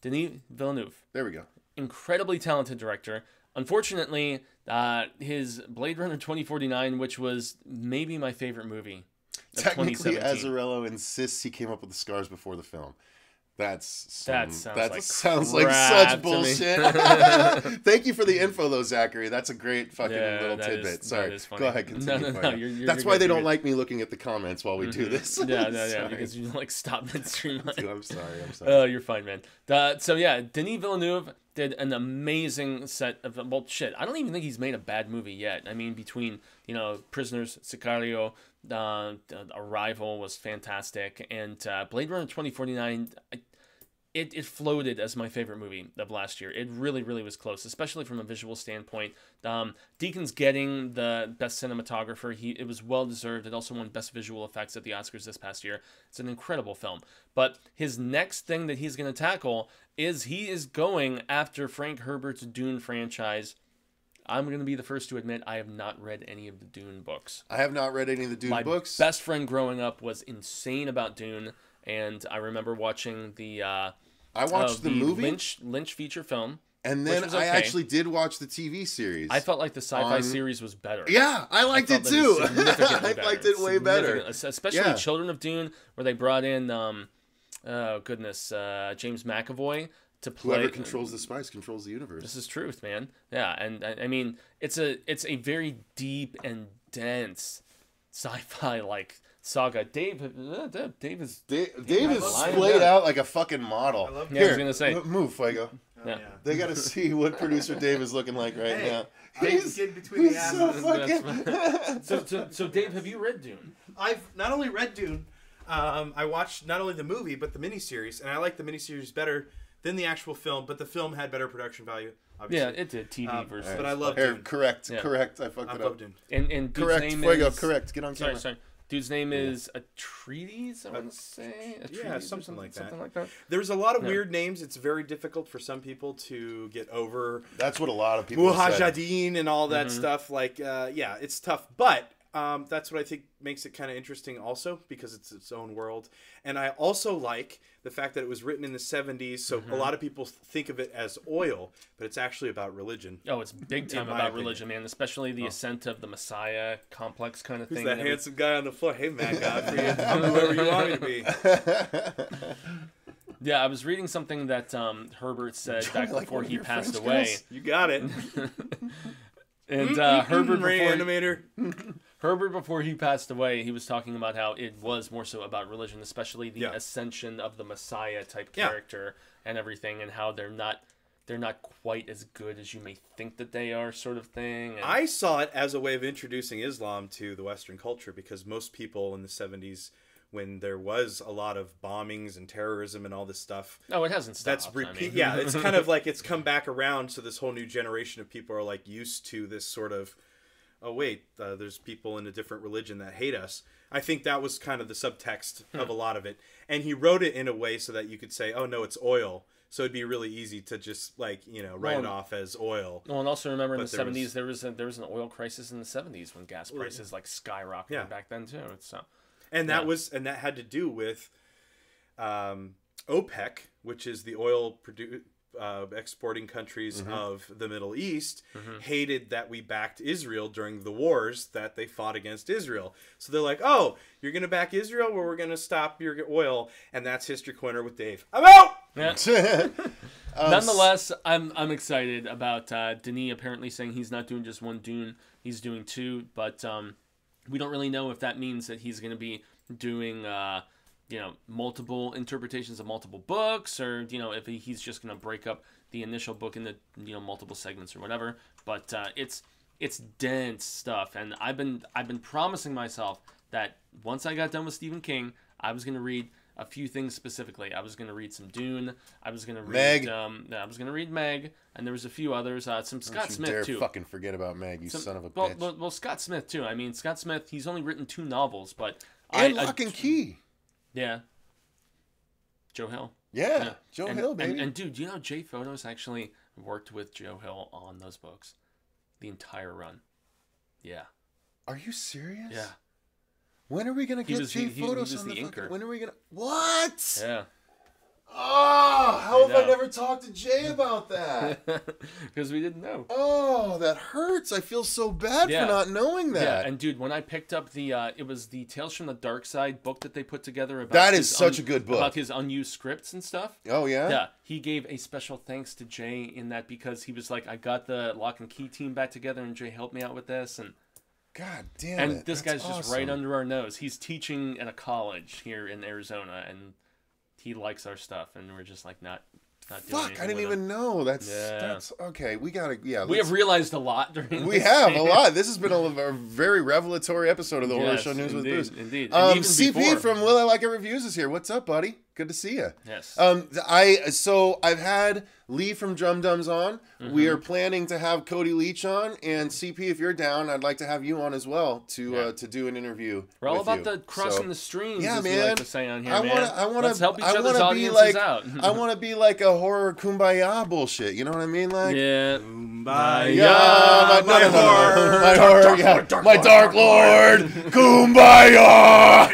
Denis Villeneuve. There we go. Incredibly talented director. Unfortunately, his Blade Runner 2049, which was maybe my favorite movie of Technically, Azzarello insists he came up with the scars before the film. That sounds like such bullshit. Thank you for the info, though, Zachary. That's a great fucking little tidbit. Sorry. Go ahead, continue. No, that's why they don't like me looking at the comments while we do this. Yeah, because you stop midstream. Dude, I'm sorry. Oh, you're fine, man. Denis Villeneuve did an amazing set of... Well, shit, I don't even think he's made a bad movie yet. I mean, between, Prisoners, Sicario... Arrival was fantastic, and Blade Runner 2049, it floated as my favorite movie of last year. It really, really was close, especially from a visual standpoint. Deacon's getting the best cinematographer. It was well deserved. It also won best visual effects at the Oscars this past year. It's an incredible film. But his next thing that he's going to tackle is he is going after Frank Herbert's Dune franchise. I'm going to be the first to admit I have not read any of the Dune books. I have not read any of the Dune books. My best friend growing up was insane about Dune, and I remember watching the... I watched the movie? Lynch feature film. And then I actually did watch the TV series. I felt like the sci-fi series was better. Yeah, I liked it too. I liked it way better. Especially Children of Dune, where they brought in, James McAvoy to play. Whoever controls the spice controls the universe. This is truth, man. Yeah, and I mean, it's a very deep and dense sci-fi saga. Dave is splayed out like a fucking model. I was gonna say, move, Fuego. Yeah. They got to see what producer Dave is looking like right now. He's getting between the asses. So Dave, have you read Dune? I've not only read Dune, I watched not only the movie but the miniseries, and I like the miniseries better than the actual film. But the film had better production value. Obviously. Yeah, it did. TV version. But I love Dune. Correct. I fucked it up. I love Dune. And Dude's correct. Name Fuego. is... Correct. Get on camera. Sorry. Dude's name is Atreides, I want to say. Something like that. There's a lot of weird names. It's very difficult for some people to get over. That's what a lot of people Muhajadin and all that stuff. It's tough. But that's what I think makes it kind of interesting also, because it's its own world. And I also like the fact that it was written in the 70s, so a lot of people think of it as oil, but it's actually about religion. Oh, it's big time about religion, man, especially the ascent of the Messiah complex kind of thing. Who's that handsome guy on the floor? Hey, man, Godfrey, I'm whoever you want me to be. Yeah, I was reading something that Herbert said back before he passed away. You got it. And Herbert, before he passed away, he was talking about how it was more so about religion, especially the ascension of the Messiah type character and everything, and how they're not quite as good as you may think that they are, sort of thing. And I saw it as a way of introducing Islam to the Western culture, because most people in the 70s, when there was a lot of bombings and terrorism and all this stuff. Oh, it hasn't stopped. That's repeat. Yeah, it's kind of like it's come back around. So this whole new generation of people are like used to this sort of, oh wait, there's people in a different religion that hate us. I think that was kind of the subtext of a lot of it. And he wrote it in a way so that you could say, oh, no, it's oil. So it'd be really easy to just, like, write it off as oil. Well, and also remember in the 70s, there was an oil crisis in the 70s when gas prices, like, skyrocketed back then, too. So, and that that had to do with OPEC, which is the oil exporting countries of the Middle East, hated that we backed Israel during the wars that they fought against Israel. So they're like, oh, you're going to back Israel? Well, we're going to stop your oil. And that's History Corner with Dave. I'm out! Yeah. Nonetheless, I'm excited about Denis apparently saying he's not doing just one Dune. He's doing 2. But we don't really know if that means that he's going to be doing... multiple interpretations of multiple books, or if he's just gonna break up the initial book into multiple segments or whatever. But it's dense stuff, and I've been promising myself that once I got done with Stephen King, I was gonna read a few things specifically. I was gonna read some Dune. I was gonna read Meg, and there was a few others. Some Scott Smith too. Don't you dare fucking forget about Meg, you son of a bitch. Well, Scott Smith too. I mean, Scott Smith. He's only written 2 novels, but Lock and Key. Yeah. Joe Hill. Yeah. Joe Hill, baby. And dude, Jay Photos actually worked with Joe Hill on those books. The entire run. Yeah. Are you serious? Yeah. When are we going to get Jay Photos on the inker? When are we going to... What? Yeah. Oh, how have I never talked to Jay about that? Because we didn't know. Oh, that hurts. I feel so bad for not knowing that. Yeah, and dude, when I picked up it was the Tales from the Dark Side book that they put together about that is such a good book. About his unused scripts and stuff. Oh, yeah? Yeah. He gave a special thanks to Jay in that because he was like, I got the Lock and Key team back together and Jay helped me out with this. And God damn it. And this guy's just right under our nose. He's teaching at a college here in Arizona, and he likes our stuff, and we're just like not doing anything. I didn't even know. That's okay. We gotta we have realized a lot during. We have a lot. This has been a very revelatory episode of the Horror Show News with Booze. Indeed. CP from Will I Like It Reviews is here. What's up, buddy? Good to see you. Yes. I've had Lee from Drum Dums on. We are planning to have Cody Leach on, and CP, if you're down, I'd like to have you on as well to do an interview. We're all about the crossing the streams. Yeah, as man. we like to say on here, Let's help each other's audiences out. I want to be like a horror kumbaya bullshit. You know what I mean? Like kumbaya, my horror, my dark lord, kumbaya.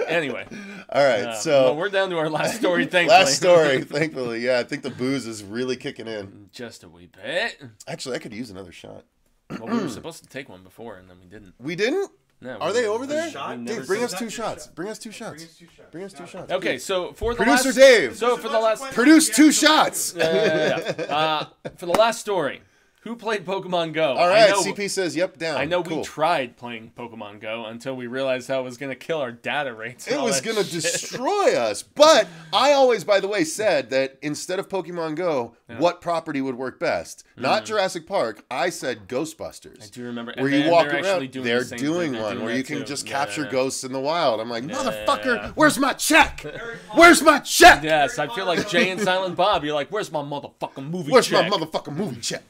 Anyway. All right, so we're down to our last story, thankfully. Last story, thankfully. Yeah, I think the booze is really kicking in. Just a wee bit. Actually, I could use another shot. Well, we were supposed to take one before, and then we didn't. We didn't? No. Are they over there? Dave, bring us 2 shots. Bring us 2 shots. Bring us 2 shots. Okay, so for the Producer last... Dave. So for the last... Produce 2 shots. For the last story... Who played Pokemon Go? All right, CP says, yep, down. I know we tried playing Pokemon Go until we realized how it was going to kill our data rates. It was going to destroy us. But I always, by the way, said that instead of Pokemon Go, what property would work best? Not Jurassic Park. I said Ghostbusters. I do remember. Where you walk around, they're doing one where you can just capture ghosts in the wild. I'm like, motherfucker, where's my check? Where's my check? Yes, I feel like Jay and Silent Bob. You're like, where's my motherfucking movie check? Where's my motherfucking movie check?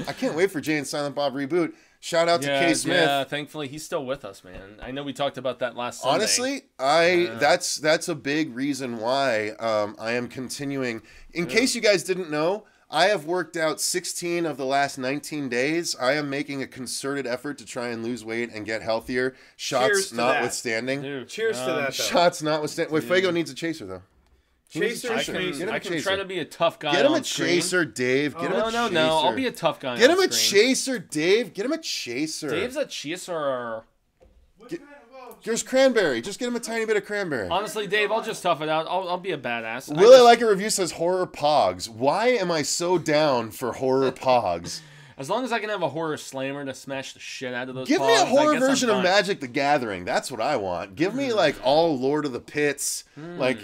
I can't wait for Jay and Silent Bob reboot. Shout out to K. Smith. Yeah, thankfully he's still with us, man. I know we talked about that last Sunday. Honestly, that's a big reason why I am continuing. In case you guys didn't know, I have worked out 16 of the last 19 days. I am making a concerted effort to try and lose weight and get healthier. Shots notwithstanding. Dude, cheers to that, though. Shots notwithstanding. Wait, Fuego needs a chaser, though. Chaser. I can try to be a tough guy. Get him on a chaser, Dave. Get him a chaser. No. I'll be a tough guy. Get him a chaser, Dave. Get him a chaser. Dave's a chaser. There's cranberry. Just get him a tiny bit of cranberry. Honestly, Dave, I'll just tough it out. I'll be a badass. Will I Like a Review says horror pogs. Why am I so down for horror pogs? As long as I can have a horror slammer to smash the shit out of those Give pogs, me a horror version of Magic the Gathering. That's what I want. Give me like all Lord of the Pits. I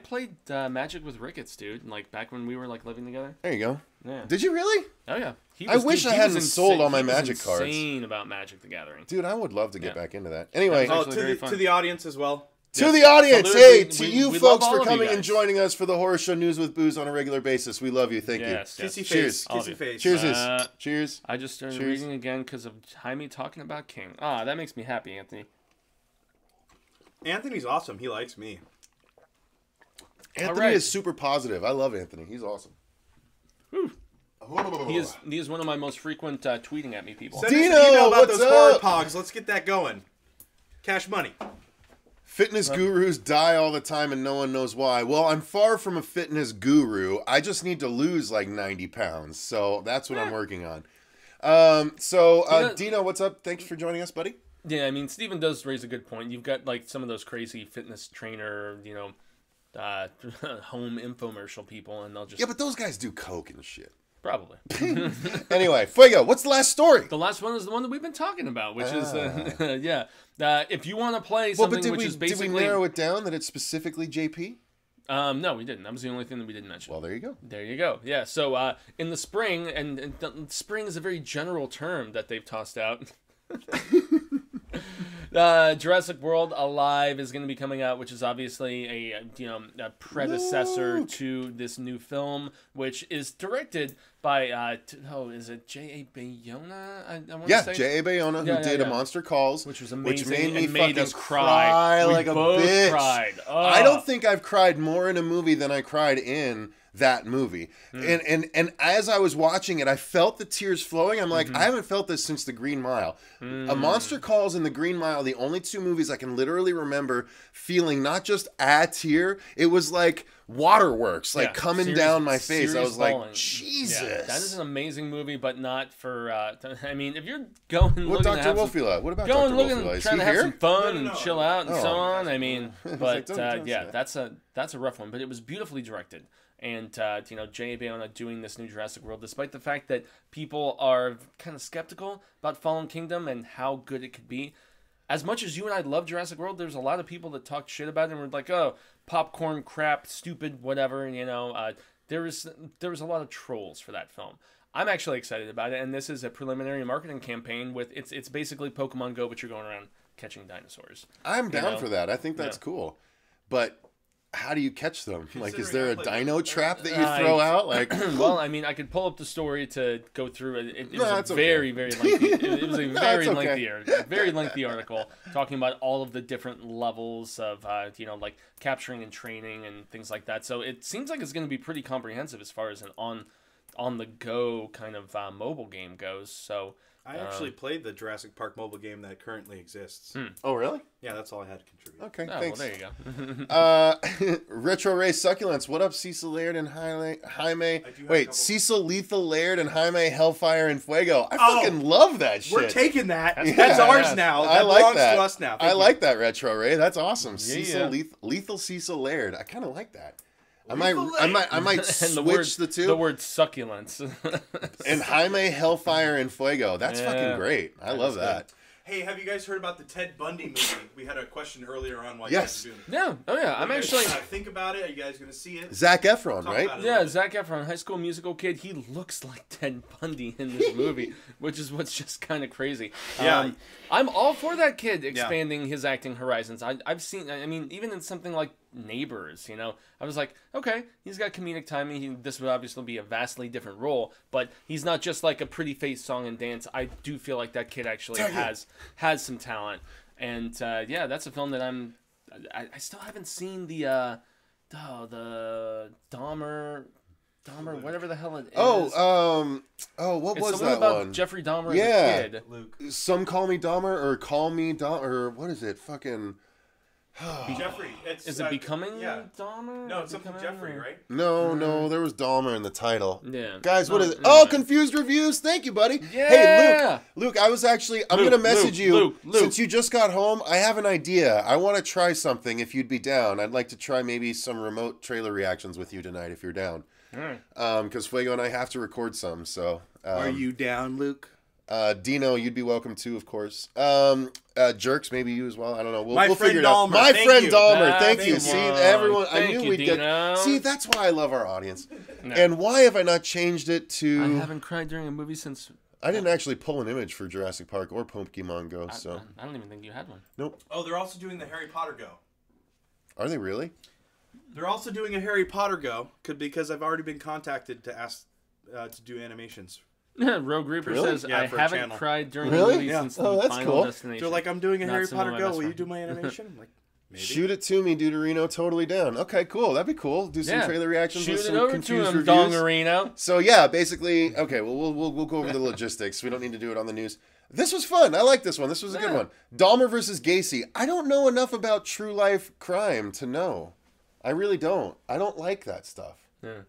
played Magic with Ricketts, dude. Like back when we were like living together. There you go. Yeah. Did you really? Oh yeah. I wish I hadn't sold all my Magic cards. Insane about Magic the Gathering. Dude, I would love to get back into that. Anyway, to the audience as well. To the audience, hey, to you we folks love all for of you coming and guys. joining us for the Horror Show News with Booze on a regular basis. We love you. Thank you. Kissy Cheers. face. Kissy face. Cheers. Cheers. I just started Cheers. reading again because of Jaime talking about King. Ah, that makes me happy, Anthony. Anthony's awesome. He likes me. Anthony right. is super positive. I love Anthony. He's awesome. Whew. He is one of my most frequent tweeting at me people. Send us Dino, an email about what's those horror up? pogs. Let's get that going. Cash money. Fitness gurus die all the time and no one knows why. Well, I'm far from a fitness guru. I just need to lose like 90 pounds. So that's what I'm working on. Dino, what's up? Thanks for joining us, buddy. Yeah, I mean, Steven does raise a good point. You've got like some of those crazy fitness trainer, home infomercial people, and they'll just... Yeah, but those guys do coke and shit. Probably. Anyway, Fuego, what's the last story? The last one is the one that we've been talking about, which is, if you want to play Well, something but which is basically... did we narrow it down that it's specifically JP? No, we didn't. That was the only thing that we didn't mention. Well, there you go. There you go. Yeah, so in the spring, and spring is a very general term that they've tossed out. Jurassic World Alive is going to be coming out, which is obviously a predecessor to this new film, which is directed by is it J.A. Bayona? I want to say J.A. Bayona, who did A Monster Calls, which was amazing, which made me and made fucking us cry like we a both bitch. Cried. Oh. I don't think I've cried more in a movie than I cried in that movie. And as I was watching it, I felt the tears flowing. I'm like, I haven't felt this since The Green Mile. A Monster Calls and The Green Mile, the only two movies I can literally remember feeling not just a tear, it was like waterworks, like coming down my face. I was bawling. like, Jesus. Yeah, that is an amazing movie, but not for, I mean, if you're going What looking Dr. to have Wolfula? What about going Dr. looking, Wolfula? Is trying he to have here? some fun No. and chill out and so on, I mean, but don't say that's a rough one, but it was beautifully directed. And, J.A. Bayona doing this new Jurassic World, despite the fact that people are kind of skeptical about Fallen Kingdom and how good it could be. As much as you and I love Jurassic World, there's a lot of people that talk shit about it and were like, oh, popcorn crap, stupid, whatever, there was a lot of trolls for that film. I'm actually excited about it, and this is a preliminary marketing campaign with, it's basically Pokemon Go, but you're going around catching dinosaurs. I'm down for that. I think that's cool. But how do you catch them? Like, is there a dino trap that you throw out? Like, well, I mean, I could pull up the story to go through it. It was it's a very, very lengthy. It was a very okay. very lengthy article talking about all of the different levels of, like capturing and training and things like that. So it seems like it's going to be pretty comprehensive as far as an on the go kind of mobile game goes. So. I actually played the Jurassic Park mobile game that currently exists. oh, really? Yeah, that's all I had to contribute. Okay, Oh, thanks. well, there you go. Retro Ray Succulents. What up, Cecil Laird and Jaime? Wait, Cecil Lethal Laird and Jaime Hellfire and Fuego. I fucking love that shit. We're taking that. That's ours now. That belongs to us now. I like that, Retro Ray. That's awesome. Yeah, Cecil yeah. Lethal Cecil Laird. I kind of like that. I might switch the two. The word succulents. And Jaime Hellfire and Fuego. That's fucking great. I love that. Hey, have you guys heard about the Ted Bundy movie? We had a question earlier on why Yes. you guys are doing it. Yeah. Oh yeah. I'm actually. Think about it. Are you guys going to see it? Zac Efron, Talk right? about it. Yeah, Zac Efron, High School Musical kid. He looks like Ted Bundy in this movie, which is what's just kind of crazy. Yeah. I'm all for that kid expanding his acting horizons. I've seen. I mean, even in something like Neighbors, I was like, okay, he's got comedic timing. This would obviously be a vastly different role, but he's not just like a pretty face song and dance. I do feel like that kid actually has some talent, and that's a film that I still haven't seen the Dahmer, whatever the hell it is. What was that about one? Jeffrey Dahmer as a kid. Luke. Some Call Me Dahmer or Call Me Dahmer or what is it? Fucking Jeffrey. Is it Becoming Dahmer? No, it's something Jeffrey, right? No, there was Dahmer in the title. Yeah. Guys, what is it? Anyway. Oh, Confused Reviews. Thank you, buddy. Yeah. Hey, Luke, I'm going to message you. Luke. Since you just got home, I have an idea. I want to try something if you'd be down. I'd like to try maybe some remote trailer reactions with you tonight if you're down. Because Fuego and I have to record some, so... Are you down, Luke? Dino, you'd be welcome too, of course. Jerks, maybe you as well. I don't know. We'll friend figure it Dahmer, out. My thank friend you. Dahmer, thank you. Come See, on. everyone, I Thank knew you, we'd Dino. get. See, that's why I love our audience. No. And why have I not changed it to? I haven't cried during a movie since. I didn't actually pull an image for Jurassic Park or Pokemon Go, so I don't even think you had one. nope. Oh, they're also doing the Harry Potter Go. Are they really? They're also doing a Harry Potter Go because I've already been contacted to ask to do animations. Rogue Reaper says, Yeah, I for a haven't channel. cried during Really? the movie Yeah. since Oh, the that's final cool. destination. They're like, I'm doing a Not Harry Cinema Potter Go. Best Will you Friend. do my animation? I'm like, maybe. Shoot it to me, Deuterino. Totally down. Okay, cool. That'd be cool. Do some trailer reactions with Shoot some it over to confused him, reviews. Dongarino. So yeah, basically, okay. Well, we'll go over the logistics. We don't need to do it on the news. This was fun. I like this one. This was a good one. Dahmer versus Gacy. I don't know enough about true life crime to know. I really don't. I don't like that stuff. Yeah.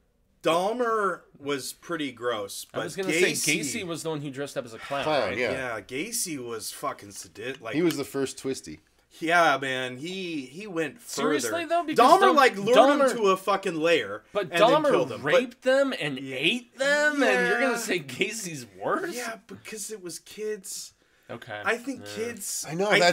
Dahmer was pretty gross, but I was going to say, Gacy was the one who dressed up as a clown, right? Yeah. Gacy was fucking sadistic. Like, He was the first Twisty. yeah, man, he went further. Seriously, though? Because Dahmer, lured him to a fucking lair, But and then Dahmer killed him. raped them and ate them, and you're going to Yeah. say Gacy's worse? Yeah, because it was kids. Okay. I think kids... I know, I Yeah.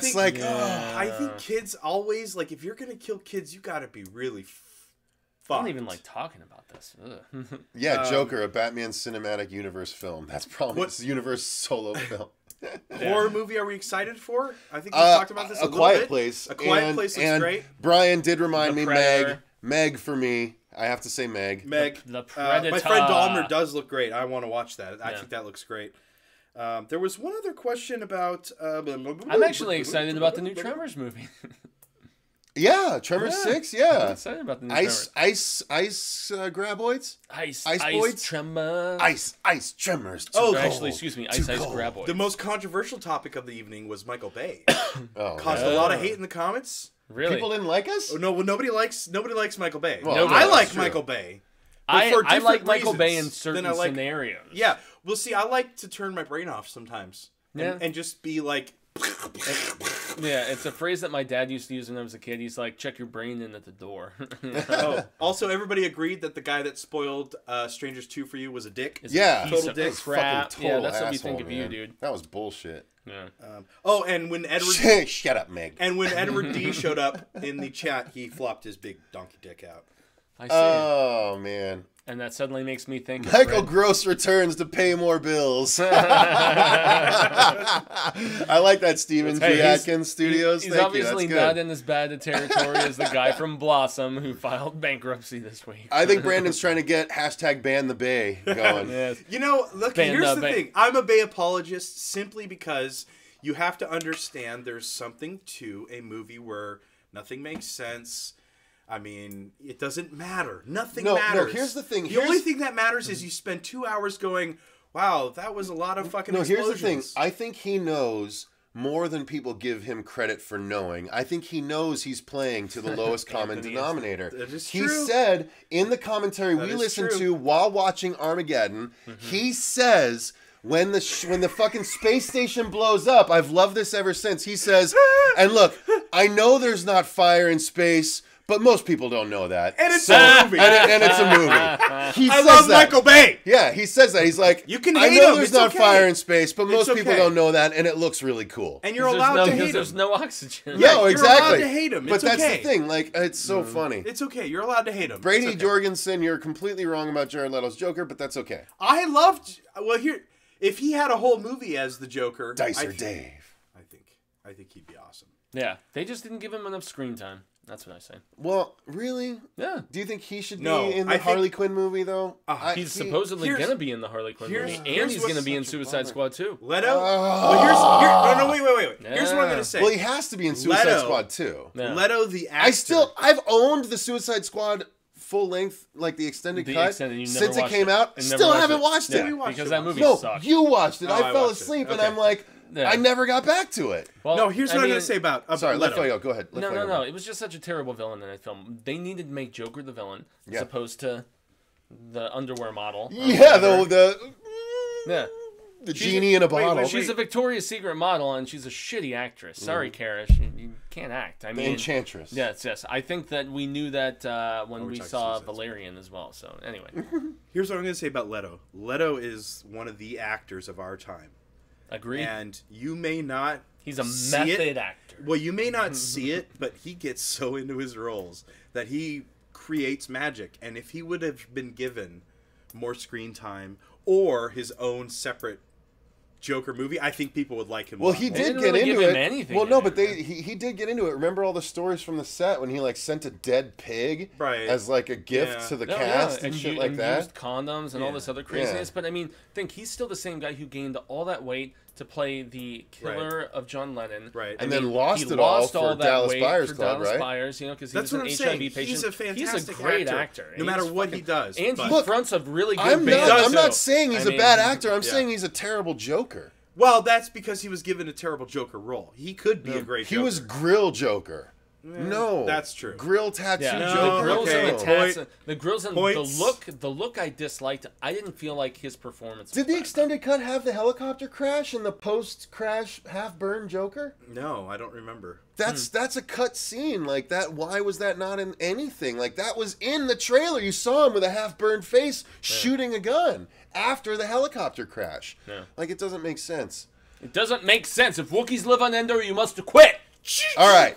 think kids always, like, if you're going to kill kids, you got to be really I fucked. don't even like talking about this. Ugh. Yeah, Joker, a Batman cinematic universe film. That's probably a universe solo film. Horror movie are we excited for? I think we talked about this a little Quiet bit. Place. A Quiet Place looks and great. Brian did remind The me, Predator. Meg for me. I have to say Meg. Meg. The Predator. My friend Dahmer does look great. I want to watch that. I Yeah. think that looks great. There was one other question about... I'm actually excited about the new Tremors movie. Yeah, Tremors 6, I'm yeah. excited about the new Ice Tremors. graboids? Ice boys? Tremors. Ice tremors. Oh, Actually, excuse me, Ice Graboid. The most controversial topic of the evening was Michael Bay. Oh, Caused a lot of hate in the comments. Really? people didn't like us? Oh, no, well, nobody likes Michael Bay. Well, I that's like true. Michael Bay. I for like different Michael Bay in reasons certain than I like- scenarios. Yeah, well, see, I like to turn my brain off sometimes. Yeah. And just be like... Yeah, it's a phrase that my dad used to use when I was a kid. He's like, check your brain in at the door. Oh, also, everybody agreed that the guy that spoiled Strangers 2 for you was a dick. Yeah. Piece Total of dick. crap. Fucking Yeah, total that's what we asshole, think of you, man. dude. That was bullshit. Yeah. And when Edward... Shut up, Meg. And when Edward D showed up in the chat, he flopped his big donkey dick out. I see. Oh, man. And that suddenly makes me think. of Michael Fred. Gross returns to pay more bills. I like that, Steven Hey, G. Atkins Studios. He's Thank you. obviously That's not good. in as bad a territory as the guy from Blossom who filed bankruptcy this week. I think Brandon's trying to get hashtag ban the Bay going. Yes. You know, look, Ban here's the the Bay. thing. I'm a Bay apologist simply because you have to understand there's something to a movie where nothing makes sense. I mean, it doesn't matter. Nothing matters. No, here's the thing. The only thing that matters is you spend 2 hours going, wow, that was a lot of fucking explosions. Here's the thing. I think he knows more than people give him credit for knowing. I think he knows he's playing to the lowest common denominator. That is He true. said in the commentary That we is listened true. to while watching Armageddon, he says when the fucking space station blows up, I've loved this ever since. He says, and look, I know there's not fire in space, but most people don't know that. And it's a movie. And it's a movie. He I says love that. Michael Bay. Yeah, he says that. He's like, You can I hate know him. there's It's not okay. fire in space, but most It's people okay. don't know that, and it looks really cool. And you're allowed to hate Because him. there's no oxygen. Yeah, you're exactly. allowed to hate him. But It's that's okay. the thing. Like, it's so funny. It's okay. You're allowed to hate him. Brady It's okay. Jorgensen, you're completely wrong about Jared Leto's Joker, but that's okay. I loved... Well, here... If he had a whole movie as the Joker... Dicer Dave. I think he'd be awesome. Yeah, they just didn't give him enough screen time. That's what I say. Well, really? Yeah. Do you think he should be No, in I the think- Harley Quinn movie, though? He's supposedly here's- going to be in the Harley Quinn here's- movie, and here's he's what's going to be in such a Suicide bummer. Squad too. Leto? Oh. No, wait. Here's what I'm Yeah. going to say. Well, he has to be in Suicide Leto. Squad, too. Yeah. Leto, the actor... I've owned the Suicide Squad full length, like the extended The cut, extended, you never since it watched came it. out. And never Still watched haven't it. watched Yeah, it. watched because it that once. movie No, sucked. you watched it. Oh, I I fell watched it. asleep, and Okay. I'm like, Yeah. I never got back to it. Well, No, here's what I'm going to say about Sorry, let Leto. Fuego go ahead. Let No, Fuego no. go. It was just such a terrible villain in that film. They needed to make Joker the villain Yeah. as opposed to the underwear model. or Yeah, whatever. the Yeah. genie in a bottle. wait, She's a Victoria's Secret model, and she's a shitty actress. Sorry, Kara. You can't act. I The mean, Enchantress. Yes. I think that we knew that when we talking saw Suicide Squad. Valerian as well. So, anyway. Here's what I'm going to say about Leto. Leto is one of the actors of our time. Agreed. And you may not He's a see method it. actor. Well, you may not see it, but he gets so into his roles that he creates magic. And if he would have been given more screen time or his own separate Joker movie, I think people would like him. Well, a lot he more. did didn't get really into give him it. anything Well, in no, it, but man. he did get into it. Remember all the stories from the set when he like sent a dead pig as like a gift to the cast and shit like that. Used condoms and all this other craziness. But I mean, think he's still the same guy who gained all that weight to play the killer of John Lennon. Right. And then lost it all for Dallas Buyers Club, right? Buyers, you know, because he was That's an what I'm HIV saying. patient. He's a fantastic great actor. actor. No matter what he does. And but- he fronts a really good I'm band. not saying he's I a mean, bad actor. I'm saying he's a terrible Joker. Well, that's because he was given a terrible Joker role. He could be a great Joker. He was Grill Joker. No, that's true. Grill tattoo Yeah, Joker. the grills okay. and the tats, the grills and Points. the look I disliked. I didn't feel like his performance. Did the extended cut have the helicopter crash and the post-crash half-burned Joker? No, I don't remember. That's a cut scene like that. Why was that not in anything? Like that was in the trailer. You saw him with a half-burned face shooting a gun after the helicopter crash. Yeah. Like it doesn't make sense. It doesn't make sense. If Wookiees live on Endor, you must quit. All right,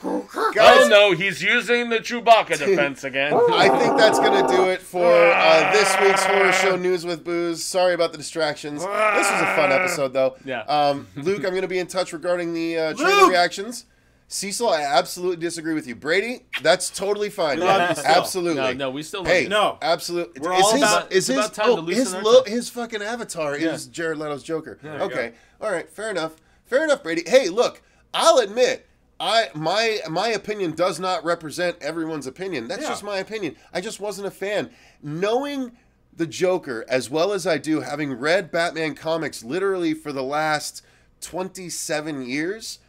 guys. Oh no, he's using the Chewbacca defense again. I think that's gonna do it for this week's Horror Show News with Booze. Sorry about the distractions. This was a fun episode, though. Yeah. Luke, I'm gonna be in touch regarding the trailer reactions. Cecil, I absolutely disagree with you. Brady, that's totally fine. Absolutely. No, we still love Hey, you. No. absolutely. We're all about- it's about time to loosen our tongue. his fucking avatar is Jared Leto's Joker. Okay, all right, fair enough. Fair enough, Brady. Hey, look, I'll admit, my opinion does not represent everyone's opinion. That's just my opinion. I just wasn't a fan. Knowing the Joker as well as I do, having read Batman comics literally for the last 27 years,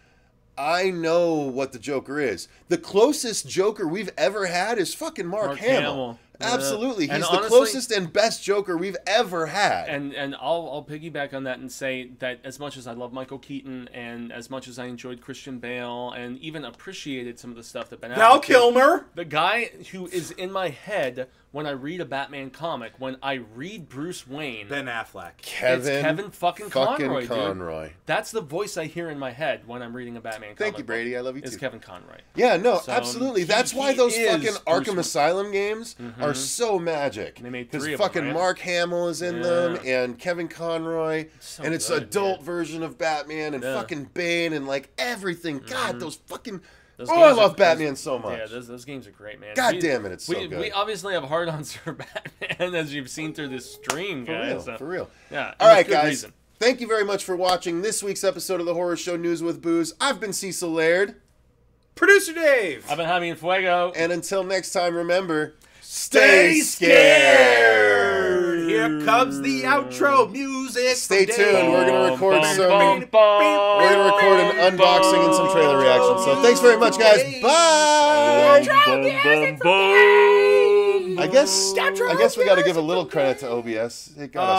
I know what the Joker is. The closest Joker we've ever had is fucking Mark Hamill. Absolutely. He's the closest and best Joker we've ever had. And I'll piggyback on that and say that as much as I love Michael Keaton and as much as I enjoyed Christian Bale and even appreciated some of the stuff that Ben Affleck Val Kilmer. the guy who is in my head when I read a Batman comic, when I read Bruce Wayne, Ben Affleck. it's Kevin fucking Conroy, Conroy. dude. That's the voice I hear in my head when I'm reading a Batman comic. Thank you, Brady. I love you too. Is Kevin Conroy. Yeah, no, So, absolutely. he- That's why he those is fucking Bruce Arkham Wayne. Asylum games are so magic. They made Because 3 of them, fucking right? Mark Hamill is in them, and Kevin Conroy, So and it's good, adult man. version of Batman, and fucking Bane, and like everything. God, those fucking. Those I games love are- Batman so much. Yeah, those games are great, man. God damn it, it's so we, good. We obviously have hard-ons for Batman, as you've seen through this stream, For guys. real, So, for real. Yeah. All and right, with good guys. reason. Thank you very much for watching this week's episode of the Horror Show News with Booze. I've been Cecil Laird. Producer Dave. I've been Javi and Fuego. And until next time, remember, stay scared. Here comes the outro music. Stay from tuned. Dave. We're gonna record Bum, some. bum, bum, We're gonna record an unboxing and some trailer reactions. So thanks very much, guys. Bye. Boom. I guess we got to give a little credit to OBS. It got us.